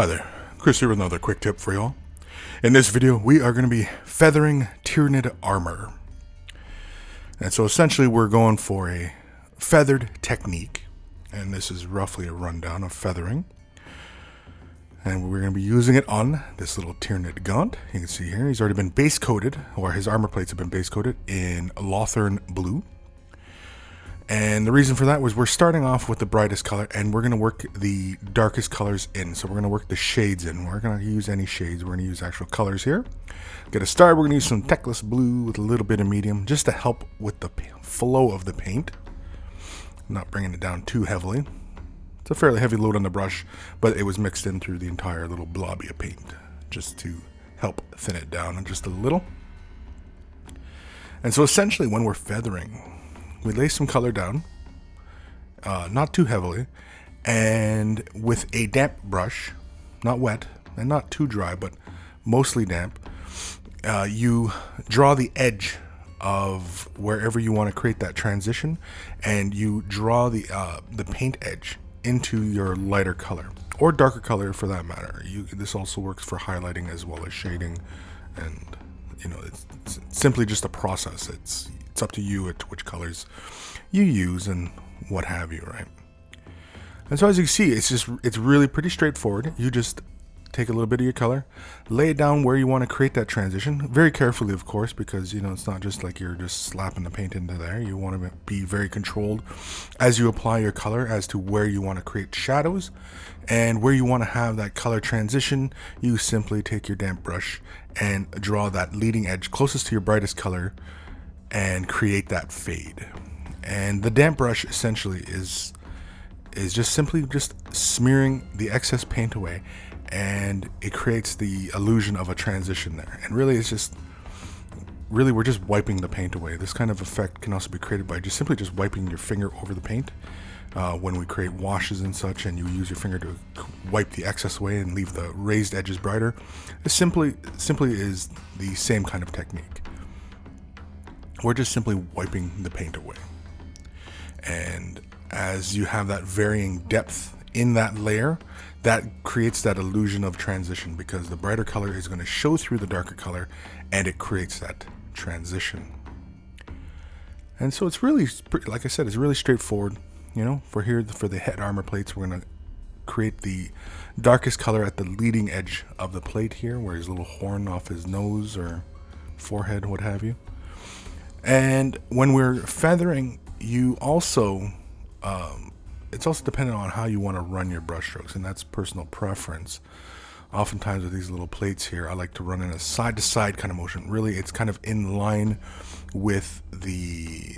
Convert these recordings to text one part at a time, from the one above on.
Hi there, Chris here with another quick tip for y'all. In this video, we are going to be feathering Tyranid armor. And so essentially we're going for a feathered technique. And this is roughly a rundown of feathering. And we're going to be using it on this little Tyranid gaunt. You can see here, he's already been base coated, or his armor plates have been base coated in Lothern blue. And the reason for that was we're starting off with the brightest color and we're going to work the darkest colors in. So we're going to work the shades in. We're going to use any shades. We're going to use actual colors here. Get a start. We're going to use some Techless blue with a little bit of medium just to help with the flow of the paint. Not bringing it down too heavily. It's a fairly heavy load on the brush, but it was mixed in through the entire little blobby of paint just to help thin it down just a little. And so essentially when we're feathering, we lay some color down, not too heavily, and with a damp brush, not wet and not too dry, but mostly damp, you draw the edge of wherever you want to create that transition, and you draw the paint edge into your lighter color or darker color for that matter. This also works for highlighting as well as shading, and you know it's simply just a process. It's up to you at which colors you use and what have you, right? And so as you can see, it's really pretty straightforward. You just take a little bit of your color, lay it down where you want to create that transition, very carefully of course, because you know it's not just like you're just slapping the paint into there. You want to be very controlled as you apply your color as to where you want to create shadows and where you want to have that color transition. You simply take your damp brush and draw that leading edge closest to your brightest color and create that fade. And the damp brush essentially is just simply just smearing the excess paint away, and it creates the illusion of a transition there. And really it's just we're just wiping the paint away. This kind of effect can also be created by simply just wiping your finger over the paint when we create washes and such, and you use your finger to wipe the excess away and leave the raised edges brighter. It simply is the same kind of technique. We're just simply wiping the paint away. And as you have that varying depth in that layer, that creates that illusion of transition, because the brighter color is going to show through the darker color and it creates that transition. And so it's really, like I said, it's really straightforward. You know, for the head armor plates, we're going to create the darkest color at the leading edge of the plate here, where his little horn off his nose or forehead, what have you. And when we're feathering, you also, it's also dependent on how you want to run your brush strokes, and that's personal preference. Oftentimes with these little plates here, I like to run in a side-to-side kind of motion. Really, it's kind of in line with the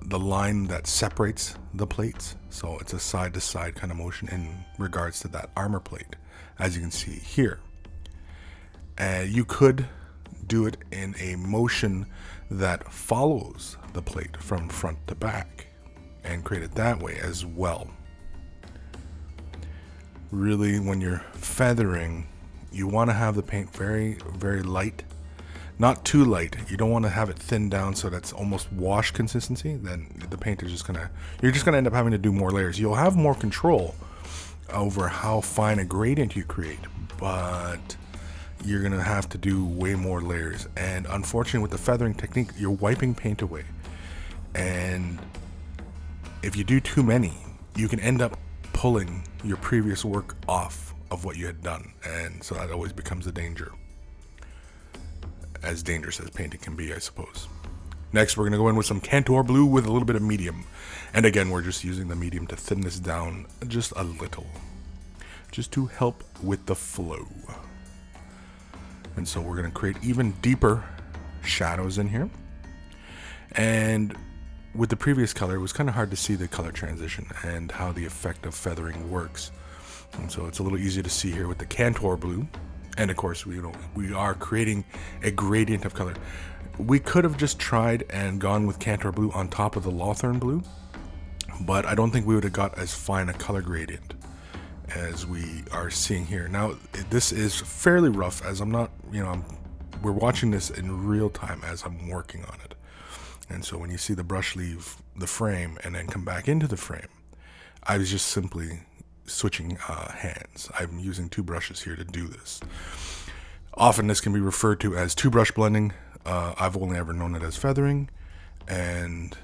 line that separates the plates. So it's a side-to-side kind of motion in regards to that armor plate, as you can see here. And you could do it in a motion that follows the plate from front to back and create it that way as well. Really, when you're feathering, you want to have the paint very, very light, not too light. You don't want to have it thinned down so that's almost wash consistency. Then the paint is you're just gonna end up having to do more layers. You'll have more control over how fine a gradient you create, but you're gonna have to do way more layers. And unfortunately with the feathering technique, you're wiping paint away, and if you do too many, you can end up pulling your previous work off of what you had done, and so that always becomes a danger. As dangerous as painting can be, I suppose. Next, we're gonna go in with some Tantor blue with a little bit of medium, and again we're just using the medium to thin this down just a little, just to help with the flow. And so we're going to create even deeper shadows in here. And with the previous color, it was kind of hard to see the color transition and how the effect of feathering works. And so it's a little easier to see here with the Tantor blue. And of course, we are creating a gradient of color. We could have just tried and gone with Tantor blue on top of the Lothern blue, but I don't think we would have got as fine a color gradient as we are seeing here. Now this is fairly rough, as I'm not, we're watching this in real time as I'm working on it. And so when you see the brush leave the frame and then come back into the frame, I was just simply switching hands. I'm using 2 brushes here to do this. Often this can be referred to as 2-brush blending. I've only ever known it as feathering, and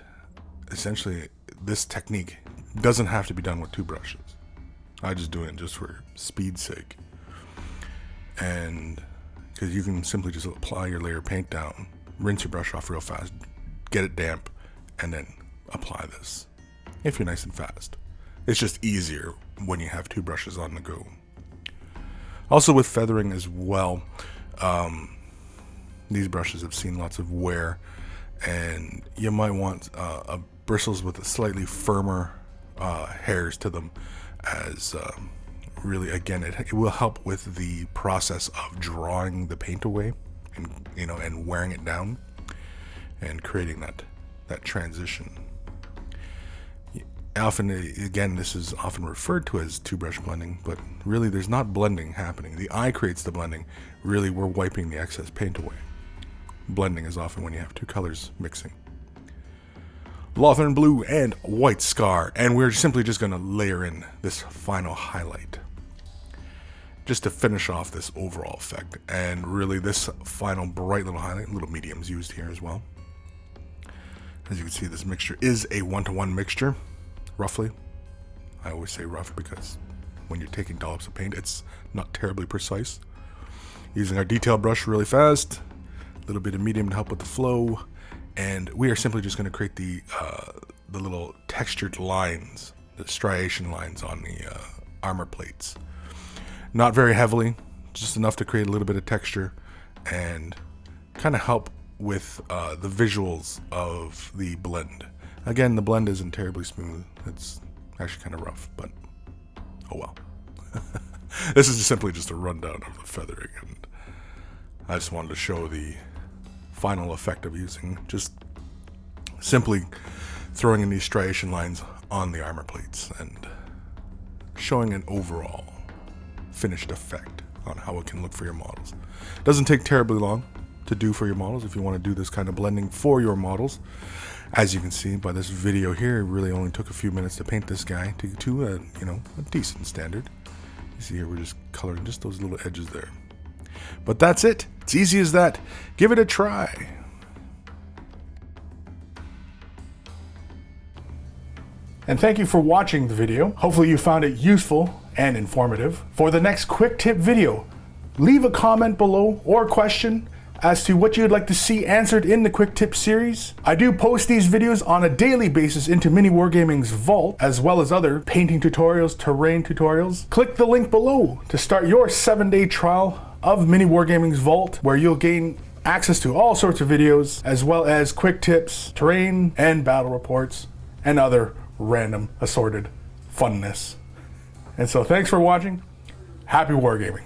essentially this technique doesn't have to be done with 2 brushes. I just do it just for speed's sake, and because you can simply just apply your layer of paint down, rinse your brush off real fast, get it damp, and then apply this if you're nice and fast. It's just easier when you have 2 brushes on the go. Also with feathering as well, these brushes have seen lots of wear, and you might want bristles with a slightly firmer hairs to them, as really, again, it will help with the process of drawing the paint away, and and wearing it down and creating that transition. Often, again, this is often referred to as 2-brush blending, but really there's not blending happening. The eye creates the blending. Really, we're wiping the excess paint away. Blending is often when you have 2 colors mixing. Lothern Blue and White Scar, and we're simply just going to layer in this final highlight just to finish off this overall effect. And really this final bright little highlight, little mediums used here as well. As you can see, this mixture is a 1-to-1 mixture, roughly. I always say rough because when you're taking dollops of paint, it's not terribly precise. Using our detail brush really fast, a little bit of medium to help with the flow, and we are simply just going to create the little textured lines, the striation lines on the armor plates. Not very heavily, just enough to create a little bit of texture and kind of help with the visuals of the blend. Again, the blend isn't terribly smooth. It's actually kind of rough, but oh well. This is simply just a rundown of the feathering, and I just wanted to show the final effect of using just simply throwing in these striation lines on the armor plates and showing an overall finished effect on how it can look for your models. Doesn't take terribly long to do for your models if you want to do this kind of blending for your models. As you can see by this video here, it really only took a few minutes to paint this guy to a decent standard. You see here we're just coloring just those little edges there. But that's it. It's easy as that. Give it a try. And thank you for watching the video. Hopefully you found it useful and informative. For the next quick tip video, leave a comment below or question as to what you'd like to see answered in the quick tip series. I do post these videos on a daily basis into MiniWarGaming's vault, as well as other painting tutorials, terrain tutorials. Click the link below to start your 7-day trial of MiniWarGaming's vault, where you'll gain access to all sorts of videos, as well as quick tips, terrain and battle reports, and other random assorted funness. And so thanks for watching. Happy wargaming.